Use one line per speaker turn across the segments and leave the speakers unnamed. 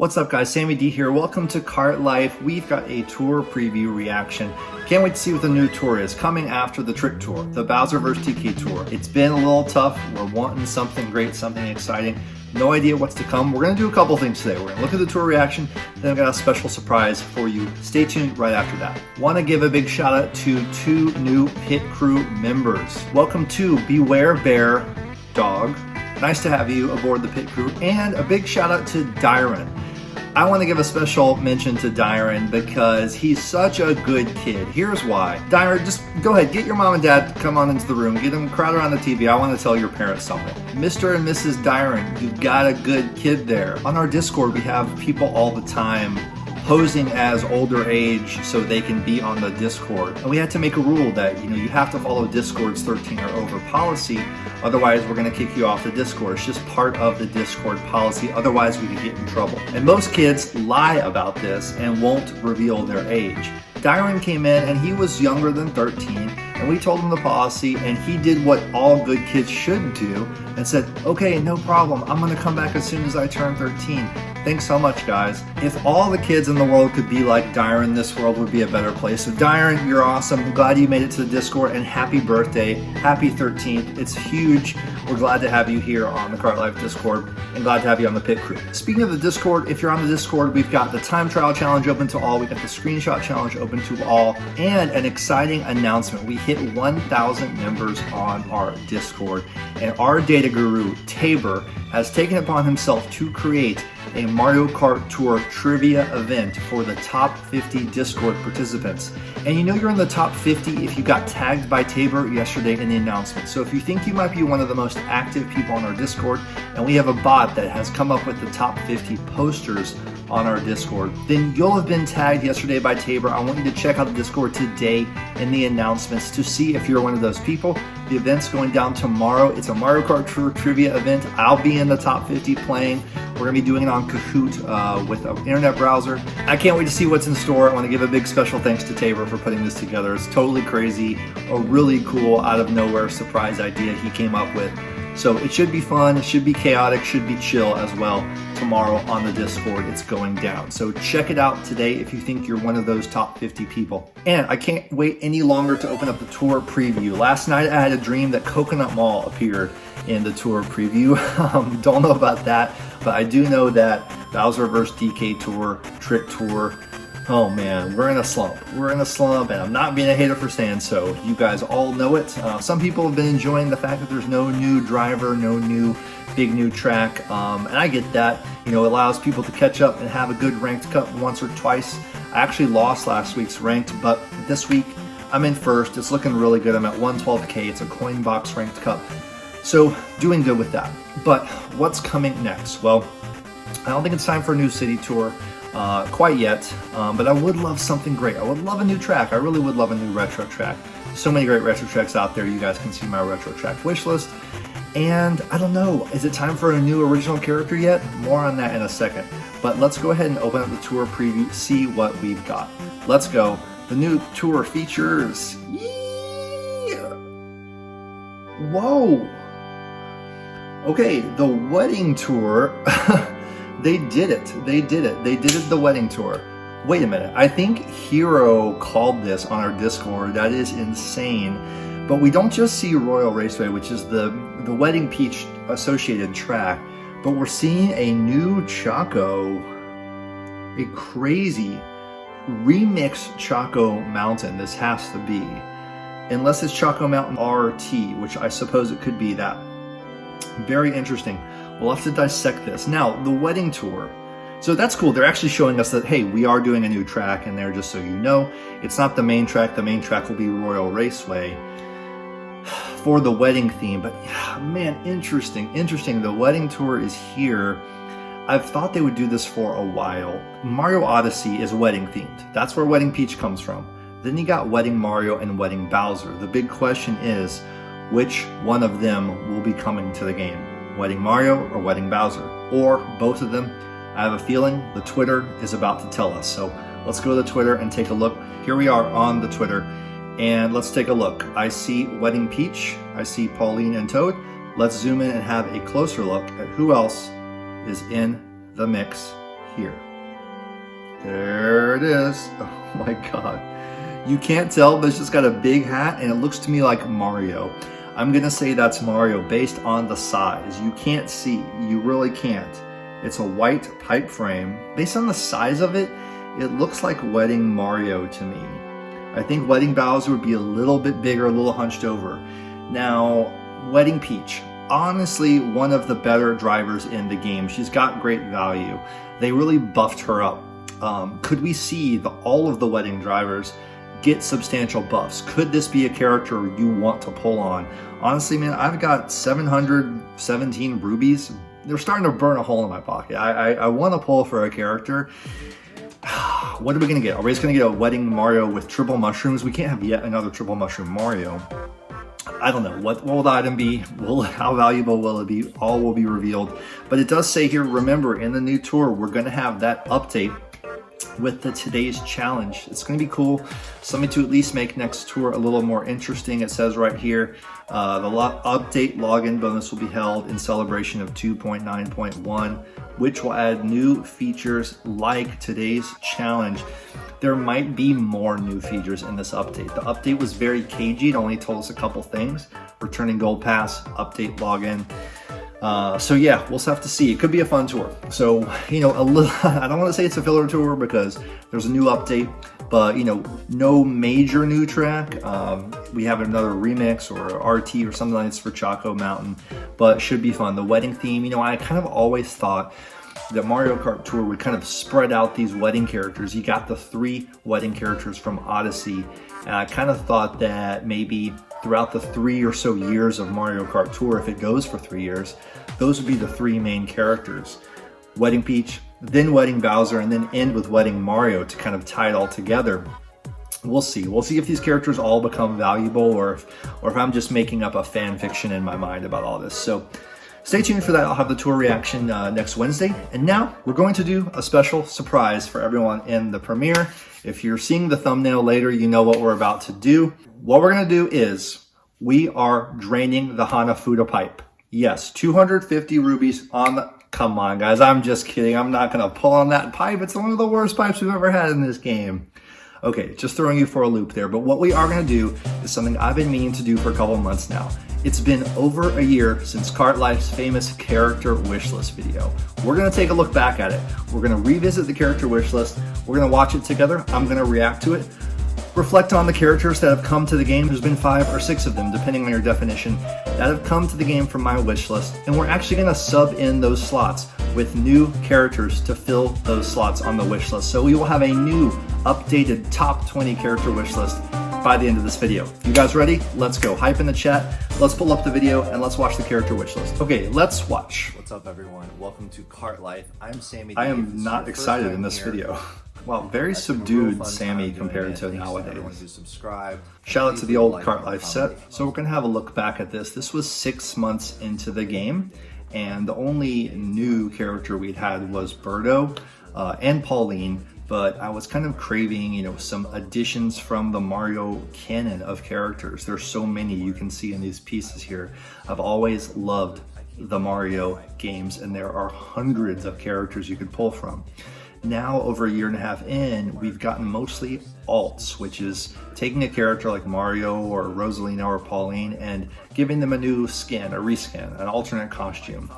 What's up guys, Sammy D here. Welcome to Kart Life. We've got a tour preview reaction. Can't wait to see what the new tour is coming after the Trick Tour, the Bowser vs. TK Tour. It's been a little tough. We're wanting something great, something exciting. No idea what's to come. We're gonna do a couple things today. We're gonna look at the tour reaction, then I've got a special surprise for you. Stay tuned right after that. Wanna give a big shout out to two new pit crew members. Welcome to Beware Bear Dog. Nice to have you aboard the pit crew, and a big shout out to Dyron. I want to give a special mention to Dyron because he's such a good kid. Here's why. Dyron, just go ahead, get your mom and dad to come on into the room, get them crowd around the TV. I want to tell your parents something. Mr. and Mrs. Dyron, you've got a good kid there. On our Discord, we have people all the time posing as older age so they can be on the Discord. And we had to make a rule that, you have to follow Discord's 13 or over policy. Otherwise, we're gonna kick you off the Discord. It's just part of the Discord policy. Otherwise, we could get in trouble. And most kids lie about this and won't reveal their age. Dyron came in and he was younger than 13, and we told him the policy, and he did what all good kids should do and said, okay, no problem. I'm gonna come back as soon as I turn 13. Thanks so much, guys. If all the kids in the world could be like Dyron, this world would be a better place. So Dyron, you're awesome. I'm glad you made it to the Discord, and happy birthday. Happy 13th. It's huge. We're glad to have you here on the Kart Life Discord, and glad to have you on the pit crew. Speaking of the Discord, if you're on the Discord, we've got the time trial challenge open to all. We've got the screenshot challenge open to all, and an exciting announcement. We hit 1,000 members on our Discord, and our data guru, Tabor, has taken it upon himself to create a Mario Kart Tour trivia event for the top 50 Discord participants. And you're in the top 50 if you got tagged by Tabor yesterday in the announcement. So if you think you might be one of the most active people on our Discord, and we have a bot that has come up with the top 50 posters on our Discord, then you'll have been tagged yesterday by Tabor. I want you to check out the Discord today in the announcements to see if you're one of those people. The event's going down tomorrow. It's a Mario Kart Tour trivia event. I'll be in the top 50 playing. We're gonna be doing it on Kahoot with an internet browser. I can't wait to see what's in store. I wanna give a big special thanks to Tabor for putting this together. It's totally crazy, a really cool out of nowhere surprise idea he came up with. So it should be fun, it should be chaotic, should be chill as well. Tomorrow on the Discord, it's going down. So check it out today if you think you're one of those top 50 people. And I can't wait any longer to open up the tour preview. Last night I had a dream that Coconut Mall appeared in the tour preview. Don't know about that, but I do know that Bowser vs. DK Tour, Trick Tour, oh man, we're in a slump. We're in a slump, and I'm not being a hater for saying so. You guys all know it. Some people have been enjoying the fact that there's no new driver, no big new track, and I get that. It allows people to catch up and have a good ranked cup once or twice. I actually lost last week's ranked, but this week I'm in first. It's looking really good. I'm at 112K. It's a coin box ranked cup. So doing good with that. But what's coming next? Well, I don't think it's time for a new city tour quite yet, but I would love something great. I would love a new track. I really would love a new retro track. So many great retro tracks out there. You guys can see my retro track wish list. And I don't know, is it time for a new original character yet? More on that in a second. But let's go ahead and open up the tour preview, see what we've got. Let's go. The new tour features. Yeah. Whoa. Okay, the wedding tour. They did it. They did it. They did it, the wedding tour. Wait a minute. I think Hero called this on our Discord. That is insane. But we don't just see Royal Raceway, which is the Wedding Peach associated track, but we're seeing a new Choco, a crazy remixed Choco Mountain. This has to be. Unless it's Choco Mountain RT, which I suppose it could be that. Very interesting. We'll have to dissect this. Now, the wedding tour. So that's cool. They're actually showing us that, hey, we are doing a new track in there, just so you know. It's not the main track. The main track will be Royal Raceway for the wedding theme. But man, interesting. The wedding tour is here. I've thought they would do this for a while. Mario Odyssey is wedding themed. That's where Wedding Peach comes from. Then you got Wedding Mario and Wedding Bowser. The big question is, which one of them will be coming to the game? Wedding Mario or Wedding Bowser? Or both of them? I have a feeling the Twitter is about to tell us. So let's go to the Twitter and take a look. Here we are on the Twitter, and let's take a look. I see Wedding Peach, I see Pauline and Toad. Let's zoom in and have a closer look at who else is in the mix here. There it is. Oh my God. You can't tell, but it's just got a big hat and it looks to me like Mario. I'm gonna say that's Mario based on the size. You can't see, you really can't. It's a white pipe frame. Based on the size of it, it looks like Wedding Mario to me. I think Wedding Bowser would be a little bit bigger, a little hunched over. Now, Wedding Peach, honestly one of the better drivers in the game. She's got great value. They really buffed her up. Could we see all of the Wedding drivers get substantial buffs? Could this be a character you want to pull on? Honestly, man, I've got 717 rubies. They're starting to burn a hole in my pocket. I want to pull for a character. What are we gonna get? Are we just gonna get a Wedding Mario with triple mushrooms? We can't have yet another triple mushroom Mario. I don't know. What will the item be? How valuable will it be? All will be revealed. But it does say here, remember, in the new tour, we're gonna have that update with the today's challenge. It's going to be cool. Something to at least make next tour a little more interesting. It says right here, the update login bonus will be held in celebration of 2.9.1, which will add new features like today's challenge. There might be more new features in this update. The update was very cagey. It only told us a couple things. Returning gold pass, update login. So yeah, we'll have to see. It could be a fun tour. So, you know, I don't want to say it's a filler tour because there's a new update, but you know, no major new track. We have another remix or RT or something like this for Choco Mountain, but it should be fun. The wedding theme, you know, I kind of always thought that Mario Kart Tour would kind of spread out these wedding characters. You got the 3 wedding characters from Odyssey, and I kind of thought that maybe throughout the 3 or so years of Mario Kart Tour, if it goes for 3 years, those would be the 3 main characters. Wedding Peach, then Wedding Bowser, and then end with Wedding Mario to kind of tie it all together. We'll see. We'll see if these characters all become valuable or if I'm just making up a fan fiction in my mind about all this. So stay tuned for that. I'll have the tour reaction next Wednesday. And now we're going to do a special surprise for everyone in the premiere. If you're seeing the thumbnail later, you know what we're about to do. What we're going to do is we are draining the Hanadufa pipe. Yes, 250 rubies on the... Come on, guys. I'm just kidding. I'm not going to pull on that pipe. It's one of the worst pipes we've ever had in this game. Okay, just throwing you for a loop there. But what we are going to do is something I've been meaning to do for a couple of months now. It's been over a year since Kart Life's famous character wishlist video. We're going to take a look back at it. We're going to revisit the character wishlist. We're going to watch it together. I'm going to react to it. Reflect on the characters that have come to the game. There's been 5 or 6 of them, depending on your definition, that have come to the game from my wish list. And we're actually going to sub in those slots with new characters to fill those slots on the wish list. So we will have a new updated top 20 character wish list by the end of this video. You guys ready? Let's go. Hype in the chat. Let's pull up the video and let's watch the character wish list. Okay, let's watch. What's up, everyone? Welcome to Kart Life. I'm Sammy D. I am not excited in this video. Well, very subdued Sammy compared to nowadays. Shout out to the old Kart Life set. So we're going to have a look back at this. This was 6 months into the game, and the only new character we'd had was Birdo and Pauline, but I was kind of craving, you know, some additions from the Mario canon of characters. There's so many you can see in these pieces here. I've always loved the Mario games, and there are hundreds of characters you could pull from. Now, over a year and a half in, we've gotten mostly alts, which is taking a character like Mario or Rosalina or Pauline and giving them a new skin, a reskin, an alternate costume,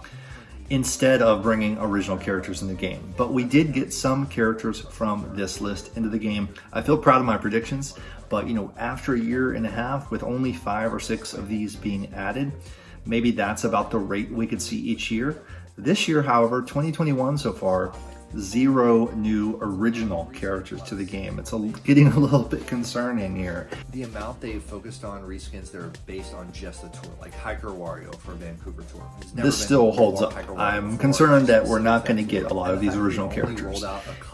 instead of bringing original characters in the game. But we did get some characters from this list into the game. I feel proud of my predictions, but you know, after a year and a half with only 5 or 6 of these being added, maybe that's about the rate we could see each year. This year, however, 2021 so far, 0 new original characters to the game. It's getting a little bit concerning here. The amount they've focused on reskins that are based on just the tour, like Hiker Wario for Vancouver Tour. This still holds up. I'm concerned that we're not going to get a lot of these original characters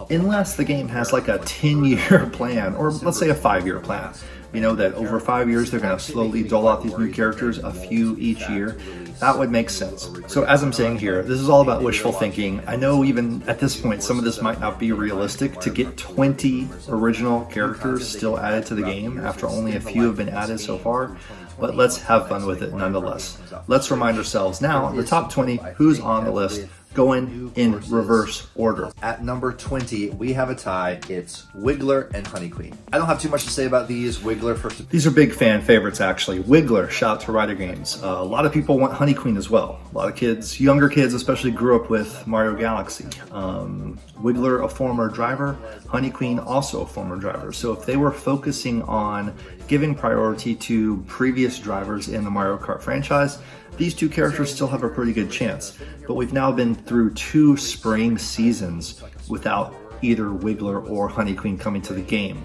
unless the game has like a 10-year plan, or let's say a 5-year plan. You know, that over 5 years they're going to slowly dole out these new characters, a few each year. That would make sense. So as I'm saying here, this is all about wishful thinking. I know even at this point some of this might not be realistic to get 20 original characters still added to the game after only a few have been added so far, but let's have fun with it nonetheless. Let's remind ourselves now, the top 20, who's on the list going in reverse order. At number 20, we have a tie. It's Wiggler and Honey Queen. I don't have too much to say about these. Wiggler first. These are big fan favorites, actually. Wiggler, shout out to Rider Games. A lot of people want Honey Queen as well. A lot of kids, younger kids especially, grew up with Mario Galaxy. Wiggler, a former driver. Honey Queen, also a former driver. So if they were focusing on giving priority to previous drivers in the Mario Kart franchise, these two characters still have a pretty good chance. But we've now been through 2 spring seasons without either Wiggler or Honey Queen coming to the game.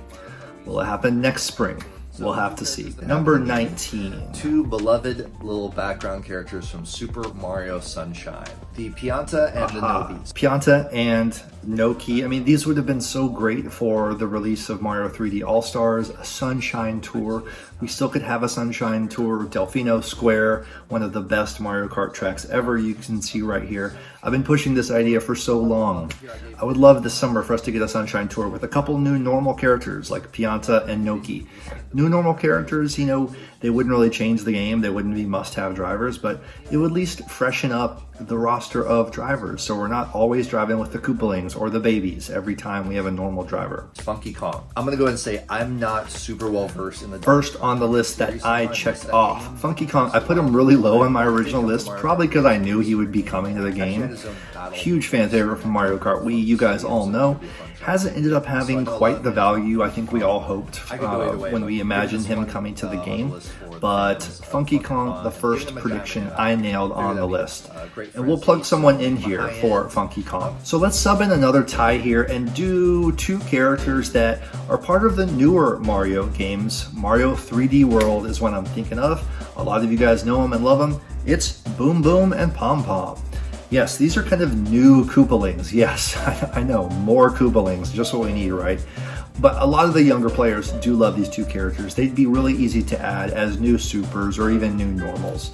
Will it happen next spring? We'll have to see. Number 19. 2 beloved little background characters from Super Mario Sunshine. The Pianta and the Nobis. Pianta and Noki. I mean, these would have been so great for the release of Mario 3D All-Stars, a Sunshine Tour. We still could have a Sunshine Tour. Delfino Square, one of the best Mario Kart tracks ever, you can see right here. I've been pushing this idea for so long. I would love this summer for us to get a Sunshine Tour with a couple new normal characters like Pianta and Noki. New normal characters, you know, they wouldn't really change the game. They wouldn't be must-have drivers, but it would at least freshen up the roster of drivers, so we're not always driving with the Koopalings or the babies every time we have a normal driver. Funky Kong. I'm gonna go ahead and say I'm not super well versed in the first on the list that I checked off. Funky Kong, I put him really low on my original list, probably because I knew he would be coming to the game. Huge fan favorite from Mario Kart Wii, you guys all know. Hasn't ended up having quite the value I think we all hoped when we imagined him coming to the game. But Funky Kong, the first prediction I nailed on the list. And we'll plug someone in here for Funky Kong. So let's sub in another tie here and do 2 characters that are part of the newer Mario games. Mario 3D World is what I'm thinking of. A lot of you guys know them and love them. It's Boom Boom and Pom Pom. Yes, these are kind of new Koopalings. Yes, I know, more Koopalings, just what we need, right? But a lot of the younger players do love these 2 characters. They'd be really easy to add as new supers or even new normals.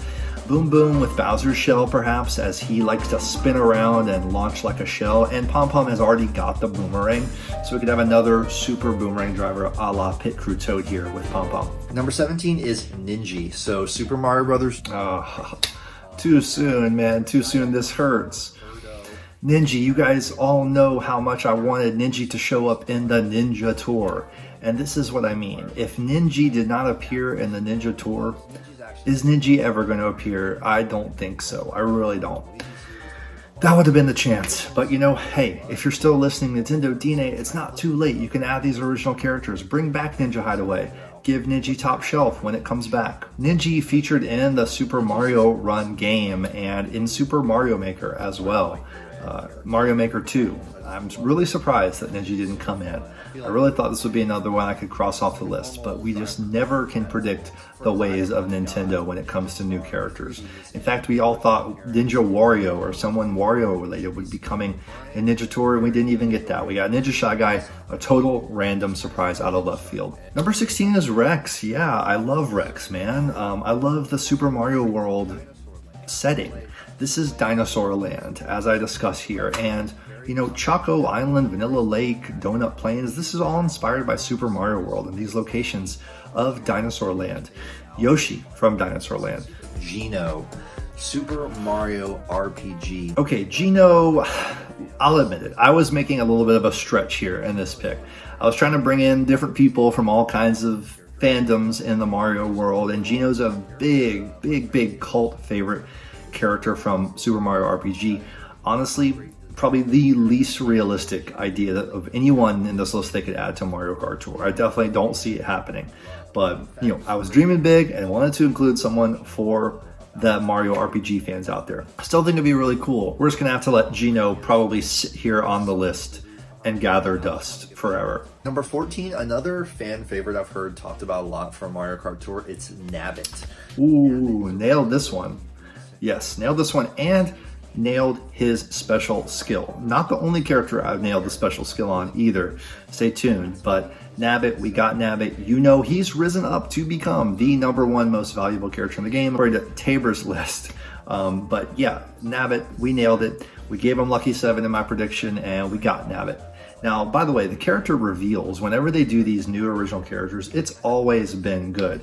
Boom Boom with Bowser's shell, perhaps, as he likes to spin around and launch like a shell, and Pom Pom has already got the boomerang, so we could have another super boomerang driver a la Pit Crew Toad here with Pom Pom. Number 17 is Ninji, so Super Mario Brothers. Too soon, man, too soon, this hurts. Ninji, you guys all know how much I wanted Ninji to show up in the Ninja Tour. And this is what I mean. If Ninji did not appear in the Ninja Tour, is Ninji ever going to appear? I don't think so. I really don't. That would have been the chance. But you know, hey, if you're still listening, Nintendo DNA, it's not too late. You can add these original characters. Bring back Ninja Hideaway. Give Ninja Top Shelf when it comes back. Ninja featured in the Super Mario Run game and in Super Mario Maker as well. Mario Maker 2. I'm really surprised that Ninja didn't come in. I really thought this would be another one I could cross off the list, but we just never can predict the ways of Nintendo when it comes to new characters. In fact, we all thought Ninja Wario or someone Wario related would be coming in Ninja Tour, and we didn't even get that. We got Ninja Shy Guy, a total random surprise out of left field. Number 16 is Rex. Yeah, I love Rex, man. I love the Super Mario World setting. This is Dinosaur Land, as I discuss here, and you know, Choco Island, Vanilla Lake, Donut Plains, this is all inspired by Super Mario World and these locations of Dinosaur Land. Yoshi from Dinosaur Land. Geno, Super Mario RPG. Okay, Geno, I'll admit it, I was making a little bit of a stretch here in this pick. I was trying to bring in different people from all kinds of fandoms in the Mario world, and Geno's a big cult favorite character from Super Mario RPG. Honestly, probably the least realistic idea of anyone in this list they could add to Mario Kart Tour. I definitely don't see it happening. But, you know, I was dreaming big and wanted to include someone for the Mario RPG fans out there. I still think it'd be really cool. We're just gonna have to let Geno probably sit here on the list and gather dust forever. Number 14, another fan favorite I've heard talked about a lot from Mario Kart Tour. It's Nabbit. Ooh, nailed this one. Yes, nailed this one and nailed his special skill. Not the only character I've nailed the special skill on either. Stay tuned, but Nabbit, we got Nabbit. You know he's risen up to become the #1 most valuable character in the game, according to Tabor's list. But yeah, Nabbit, we nailed it. We gave him Lucky 7 in my prediction, and we got Nabbit. Now, by the way, the character reveals, whenever they do these new original characters, it's always been good.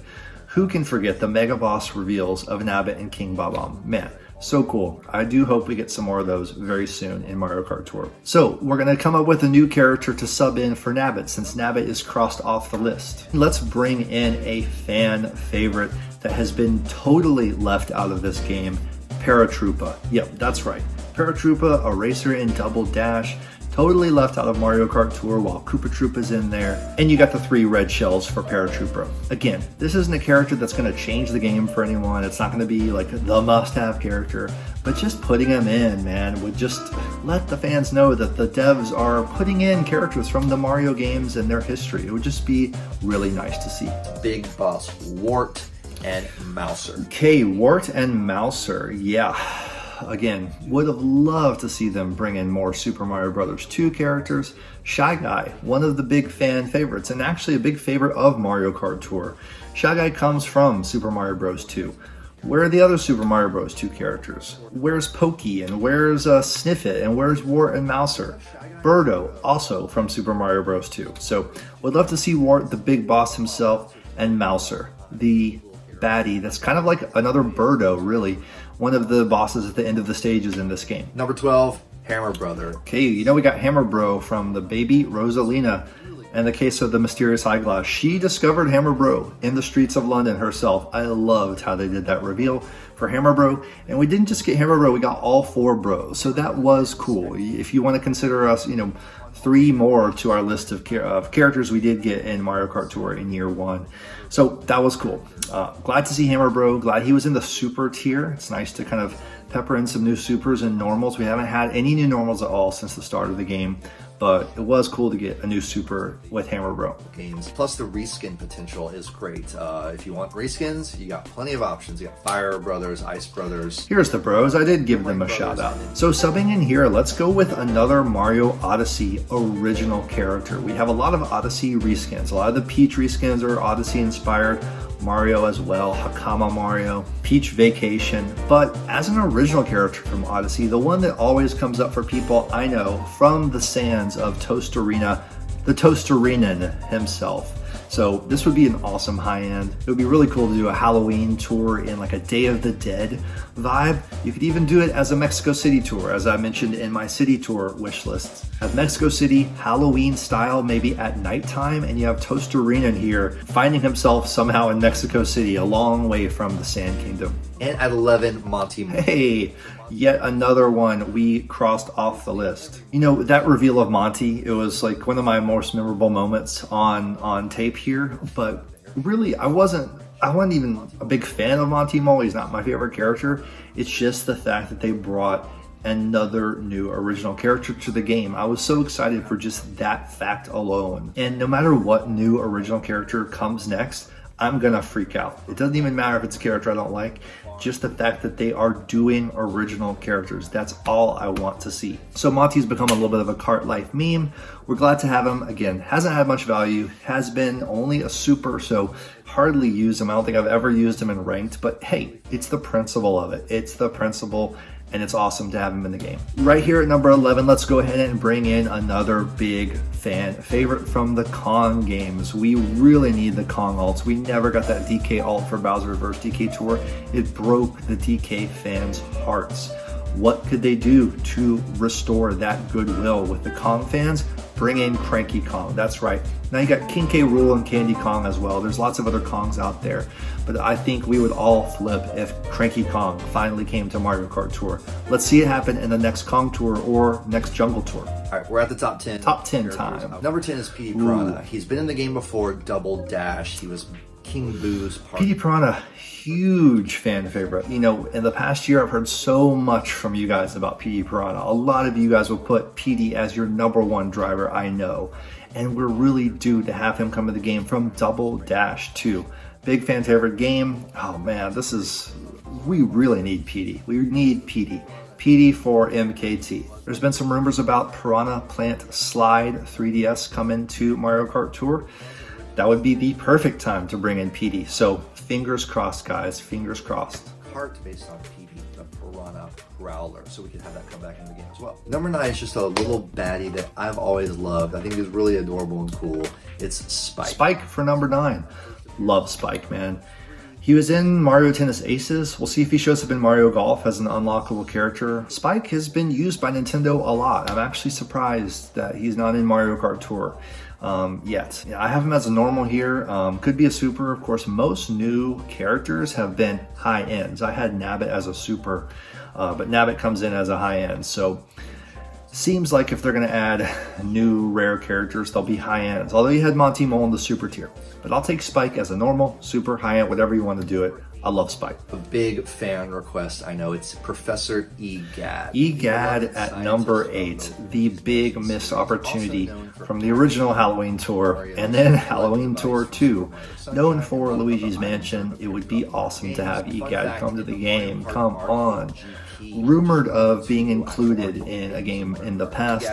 Who can forget the Mega Boss reveals of Nabbit and King Bob-omb? Man, So cool. I do hope we get some more of those very soon in Mario Kart Tour. So we're going to come up with a new character to sub in for Nabbit since Nabbit is crossed off the list. Let's bring in a fan favorite that has been totally left out of this game, Paratroopa. Yep, that's right. Paratroopa, a racer in Double Dash, totally left out of Mario Kart Tour while Koopa Troopa's in there. And you got the 3 red shells for Paratroopa. Again, this isn't a character that's going to change the game for anyone. It's not going to be like the must-have character. But just putting him in, man, would just let the fans know that the devs are putting in characters from the Mario games and their history. It would just be really nice to see.
Big Boss Wart and Mouser.
Okay, Wart and Mouser, yeah. Again, would have loved to see them bring in more Super Mario Bros. 2 characters. Shy Guy, one of the big fan favorites, and actually a big favorite of Mario Kart Tour. Shy Guy comes from Super Mario Bros. 2. Where are the other Super Mario Bros. 2 characters? Where's Pokey, and where's Sniffit, and where's Wart and Mouser? Birdo, also from Super Mario Bros. 2. So, would love to see Wart, the big boss himself, and Mouser, the baddie that's kind of like another Birdo, really. One of the bosses at the end of the stages in this game.
Number 12, Hammer Brother.
Okay, you know we got Hammer Bro from the baby Rosalina. In the case of the mysterious eyeglass, she discovered Hammer Bro in the streets of London herself. I loved how they did that reveal for Hammer Bro. And we didn't just get Hammer Bro, we got all 4 bros. So that was cool. If you want to consider us, 3 more to our list of characters we did get in Mario Kart Tour in year 1. So that was cool. Glad to see Hammer Bro. Glad he was in the super tier. It's nice to kind of pepper in some new supers and normals. We haven't had any new normals at all since the start of the game, but it was cool to get a new super with Hammer Bro.
Games. Plus the reskin potential is great. If you want reskins, you got plenty of options. You got Fire Brothers, Ice Brothers.
Here's the bros. I did give them a shout out. So subbing in here, let's go with another Mario Odyssey original character. We have a lot of Odyssey reskins. A lot of the Peach reskins are Odyssey inspired. Mario as well, Hakama Mario, Peach Vacation. But as an original character from Odyssey, the one that always comes up for people I know from the sands of Toasterina, the Toasterinen himself. So this would be an awesome high-end. It would be really cool to do a Halloween tour in like a Day of the Dead vibe. You could even do it as a Mexico City tour, as I mentioned in my city tour wish lists. Have Mexico City Halloween style, maybe at nighttime, and you have Toasterina here finding himself somehow in Mexico City, a long way from the Sand Kingdom.
And at 11, Monty.
Hey, yet another one we crossed off the list. That reveal of Monty, it was like one of my most memorable moments on tape here, but really I wasn't even a big fan of Monty Mole. He's not my favorite character. It's just the fact that they brought another new original character to the game. I was so excited for just that fact alone. And no matter what new original character comes next, I'm gonna freak out. It doesn't even matter if it's a character I don't like, just the fact that they are doing original characters. That's all I want to see. So Monty's become a little bit of a Kart Life meme. We're glad to have him. Again, hasn't had much value, has been only a super, so hardly used him. I don't think I've ever used him in ranked, but hey, it's the principle of it. It's the principle, and it's awesome to have him in the game. Right here at number 11, let's go ahead and bring in another big fan favorite from the Kong games. We really need the Kong alts. We never got that DK alt for Bowser Reverse DK Tour. It broke the DK fans' hearts. What could they do to restore that goodwill with the Kong fans? Bring in Cranky Kong. That's right. Now you got King K. Rool and Candy Kong as well. There's lots of other Kongs out there, but I think we would all flip if Cranky Kong finally came to Mario Kart Tour. Let's see it happen in the next Kong Tour or next Jungle Tour.
All right, we're at the top 10.
Top 10 time.
Number 10 is Petey Piranha. He's been in the game before, Double Dash. He was King Boo's partner.
Petey Piranha, huge fan favorite. In the past year, I've heard so much from you guys about Petey Piranha. A lot of you guys will put Petey as your number 1 driver, I know. And we're really due to have him come to the game from Double Dash 2. Big fan favorite game. Oh man, we really need Petey. We need Petey. Petey for MKT. There's been some rumors about Piranha Plant Slide 3DS coming to Mario Kart Tour. That would be the perfect time to bring in Petey. So fingers crossed, guys, fingers crossed.
Kart based on Petey, the Piranha Growler, so we can have that come back in the game as well. Number 9 is just a little baddie that I've always loved. I think he's really adorable and cool. It's Spike.
Spike for number 9. Love Spike, man. He was in Mario Tennis Aces. We'll see if he shows up in Mario Golf as an unlockable character. Spike has been used by Nintendo a lot. I'm actually surprised that he's not in Mario Kart Tour yet. Yeah, I have him as a normal here. Could be a super. Of course, most new characters have been high ends. I had Nabbit as a super, but Nabbit comes in as a high end. So seems like if they're going to add new rare characters, they'll be high ends. Although you had Monty Mole in the super tier. But I'll take Spike as a normal, super, high end, whatever you want to do it. I love Spike.
A big fan request, I know. It's Professor Egad.
Egad at number 8. The big missed opportunity from the original Halloween Tour and then Halloween Tour 2. Known for Luigi's Mansion, it would be awesome to have Egad come to the game. Come on. Rumored of being included in a game in the past.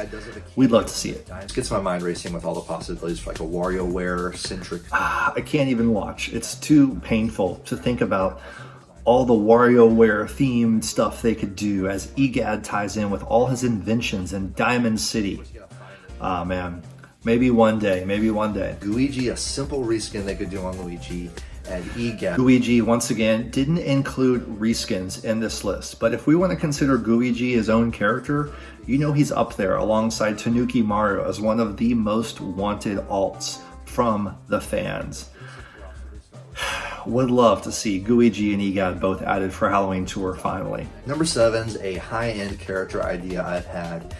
We'd love to see it.
It gets my mind racing with all the possibilities for like a WarioWare-centric.
I can't even watch. It's too painful to think about all the WarioWare themed stuff they could do as Egad ties in with all his inventions in Diamond City. Ah, man. Maybe one day. Maybe one day.
Luigi, a simple reskin they could do on Luigi. And Egad.
Luigi, once again, didn't include reskins in this list, but if we want to consider Luigi his own character, you know he's up there alongside Tanuki Mario as one of the most wanted alts from the fans. Would love to see Luigi and Egad both added for Halloween Tour finally.
Number 7's a high-end character idea I've had.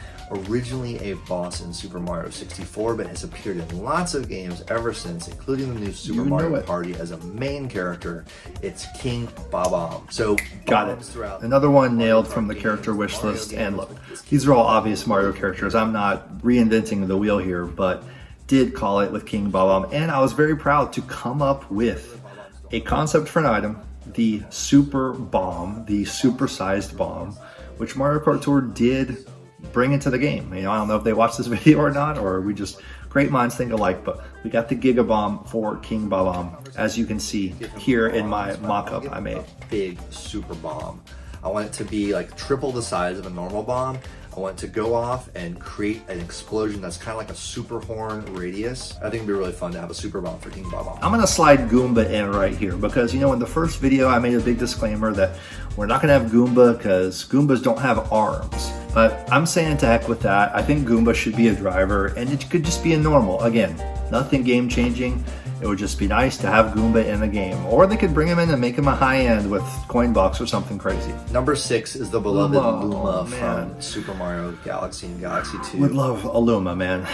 Originally a boss in Super Mario 64, but has appeared in lots of games ever since, including the new Super Mario Party as a main character. It's King Bob-omb. So,
got it. Another one nailed from the character wish list. And look, these are all obvious Mario characters. I'm not reinventing the wheel here, but did call it with King Bob-omb. And I was very proud to come up with a concept for an item, the Super Bomb, the supersized bomb, which Mario Kart Tour did bring into the game. You know, I don't know if they watched this video or not, or we just great minds think alike, but we got the Giga Bomb for King Bob-omb, as you can see here in my mock-up I made.
Big super bomb. I want it to be like triple the size of a normal bomb. I want it to go off and create an explosion that's kind of like a super horn radius. I think it'd be really fun to have a super bomb for King Bob-omb.
I'm gonna slide Goomba in right here because, you know, in the first video I made a big disclaimer that we're not gonna have Goomba because Goombas don't have arms. But I'm saying to heck with that. I think Goomba should be a driver and it could just be a normal. Again, nothing game changing. It would just be nice to have Goomba in the game. Or they could bring him in and make him a high end with Coinbox or something crazy.
Number 6 is the beloved Luma from Super Mario Galaxy and Galaxy 2.
Would love a Luma, man.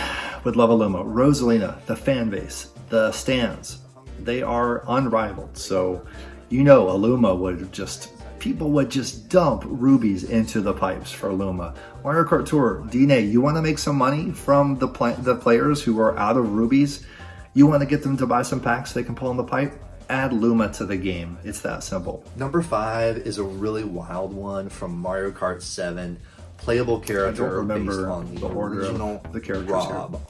Would love a Luma. Rosalina, the fan base, the stands, they are unrivaled. So, you know, a Luma would just... people would just dump rubies into the pipes for Luma. Mario Kart Tour, DNA, you want to make some money from the players who are out of rubies? You want to get them to buy some packs they can pull in the pipe? Add Luma to the game. It's that simple.
Number 5 is a really wild one from Mario Kart 7. Playable character
I don't remember
based on the
order
original
of the characters
Rob.
Here.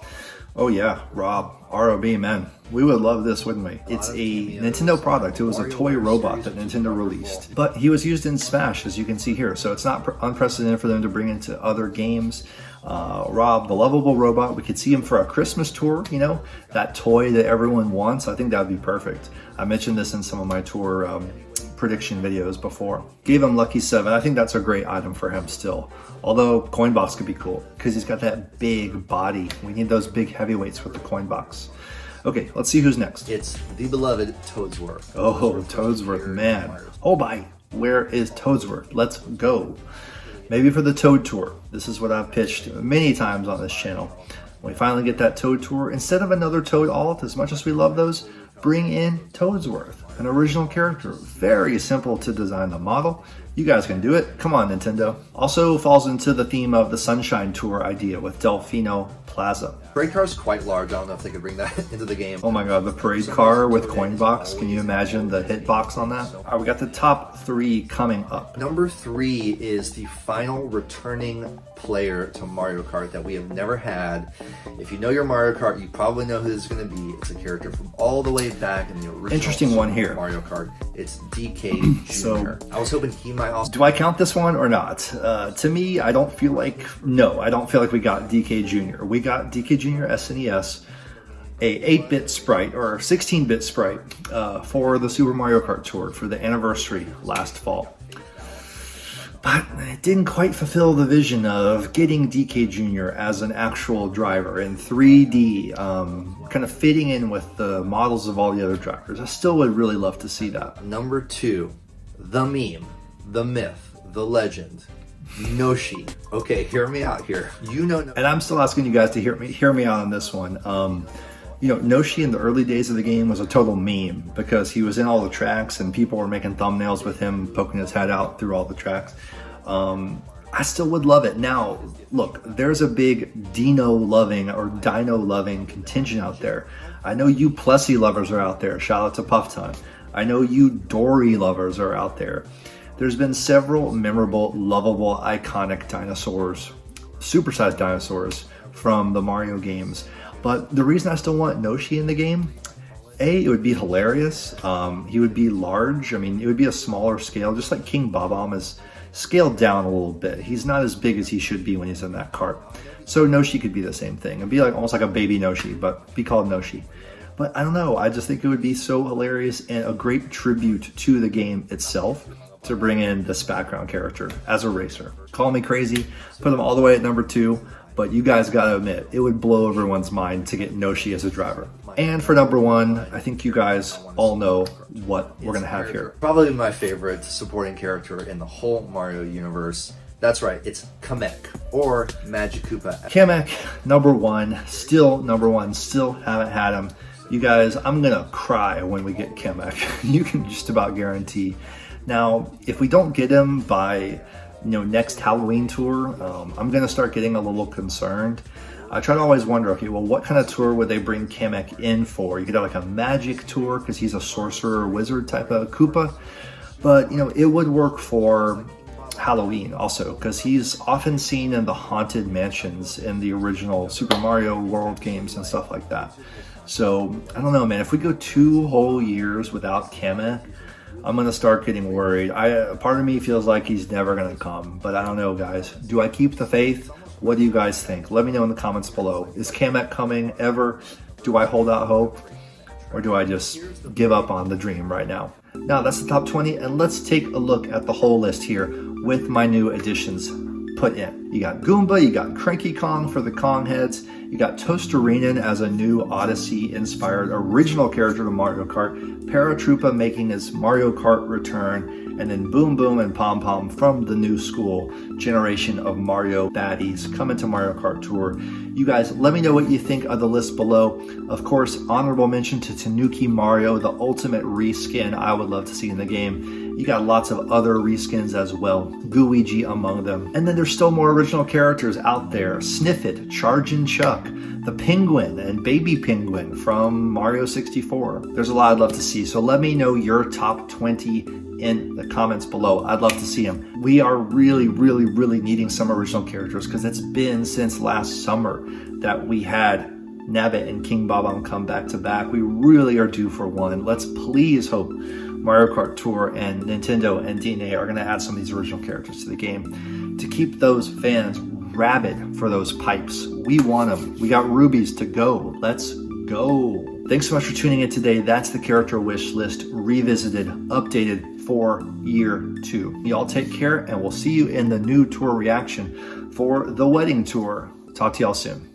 Oh yeah, Rob. R.O.B. man. We would love this, wouldn't we? It's a Nintendo product. It was a toy robot that Nintendo released. But he was used in Smash, as you can see here. So it's not unprecedented for them to bring into other games. Rob, the lovable robot, we could see him for a Christmas tour, you know, that toy that everyone wants. I think that would be perfect. I mentioned this in some of my tour prediction videos before. Gave him Lucky 7. I think that's a great item for him still. Although Coinbox could be cool because he's got that big body. We need those big heavyweights with the Coinbox. Okay, let's see who's next.
It's the beloved Toadsworth.
Oh, Toadsworth, man. Oh my, where is Toadsworth? Let's go. Maybe for the Toad Tour. This is what I've pitched many times on this channel. When we finally get that Toad Tour, instead of another Toad alt, as much as we love those, bring in Toadsworth, an original character. Very simple to design the model. You guys can do it. Come on, Nintendo. Also falls into the theme of the Sunshine Tour idea with Delfino Plaza.
Parade car's quite large. I don't know if they could bring that into the game.
Oh my god, the parade car with Coinbox. Can you imagine the hitbox on that? All right, we got the top 3 coming up.
Number 3 is the final returning player to Mario Kart that we have never had. If you know your Mario Kart, you probably know who this is going to be. It's a character from all the way back in the original
Interesting one here.
Mario Kart. It's DK Jr.
So,
I was hoping he might also...
Do I count this one or not? To me, I don't feel like... No, I don't feel like we got DK Jr. We got DK Jr. SNES. a 8-bit sprite or 16-bit sprite for the Super Mario Kart Tour for the anniversary last fall. But it didn't quite fulfill the vision of getting DK Jr. as an actual driver in 3D, kind of fitting in with the models of all the other drivers. I still would really love to see that.
Number 2, the meme, the myth, the legend, Noshi. Okay, hear me out here. You know,
and I'm still asking you guys to hear me out on this one. You know, Noshi in the early days of the game was a total meme because he was in all the tracks and people were making thumbnails with him poking his head out through all the tracks. I still would love it. Now, look, there's a big dino-loving contingent out there. I know you Plessy lovers are out there. Shout out to Puff Time. I know you Dory lovers are out there. There's been several memorable, lovable, iconic dinosaurs, supersized dinosaurs from the Mario games. But the reason I still want Noshi in the game, A, it would be hilarious. He would be large. I mean, it would be a smaller scale, just like King Bob-omb is scaled down a little bit. He's not as big as he should be when he's in that cart. So Noshi could be the same thing. It'd be like almost like a baby Noshi, but be called Noshi. But I don't know. I just think it would be so hilarious and a great tribute to the game itself to bring in this background character as a racer. Call me crazy. Put him all the way at number 2. But you guys gotta admit, it would blow everyone's mind to get Noshi as a driver. And for number 1, I think you guys all know what we're gonna have here.
Probably my favorite supporting character in the whole Mario universe. That's right, it's Kamek, or Magic Koopa.
Kamek, number 1, still haven't had him. You guys, I'm gonna cry when we get Kamek. You can just about guarantee. Now, if we don't get him by next Halloween tour, I'm gonna start getting a little concerned. I try to always wonder, okay, well, what kind of tour would they bring Kamek in for? You could have like a magic tour because he's a sorcerer wizard type of Koopa, but it would work for Halloween also because he's often seen in the haunted mansions in the original Super Mario World games and stuff like that. So I don't know, man. If we go 2 whole years without Kamek, I'm gonna start getting worried. Part of me feels like he's never gonna come, but I don't know, guys. Do I keep the faith? What do you guys think? Let me know in the comments below. Is Kamek coming ever? Do I hold out hope? Or do I just give up on the dream right now? Now, that's the top 20, and let's take a look at the whole list here with my new additions put in. You got Goomba, you got Cranky Kong for the Kong heads, you got Toasterinen as a new Odyssey-inspired original character to Mario Kart, Paratroopa making his Mario Kart return, and then Boom Boom and Pom Pom from the new school generation of Mario baddies coming to Mario Kart Tour. You guys, let me know what you think of the list below. Of course, honorable mention to Tanuki Mario, the ultimate reskin I would love to see in the game. You got lots of other reskins as well, Gooigi among them. And then there's still more original characters out there. Sniffit, Chargin' Chuck, the Penguin and Baby Penguin from Mario 64. There's a lot I'd love to see, so let me know your top 20 in the comments below. I'd love to see them. We are really needing some original characters because it's been since last summer that we had Nabbit and King Bob-omb come back to back. We really are due for one. Let's please hope Mario Kart Tour and Nintendo and DNA are going to add some of these original characters to the game to keep those fans rabid for those pipes. We want them. We got rubies to go. Let's go. Thanks so much for tuning in today. That's the Character Wish List revisited, updated for year 2. Y'all take care, and we'll see you in the new tour reaction for the wedding tour. Talk to y'all soon.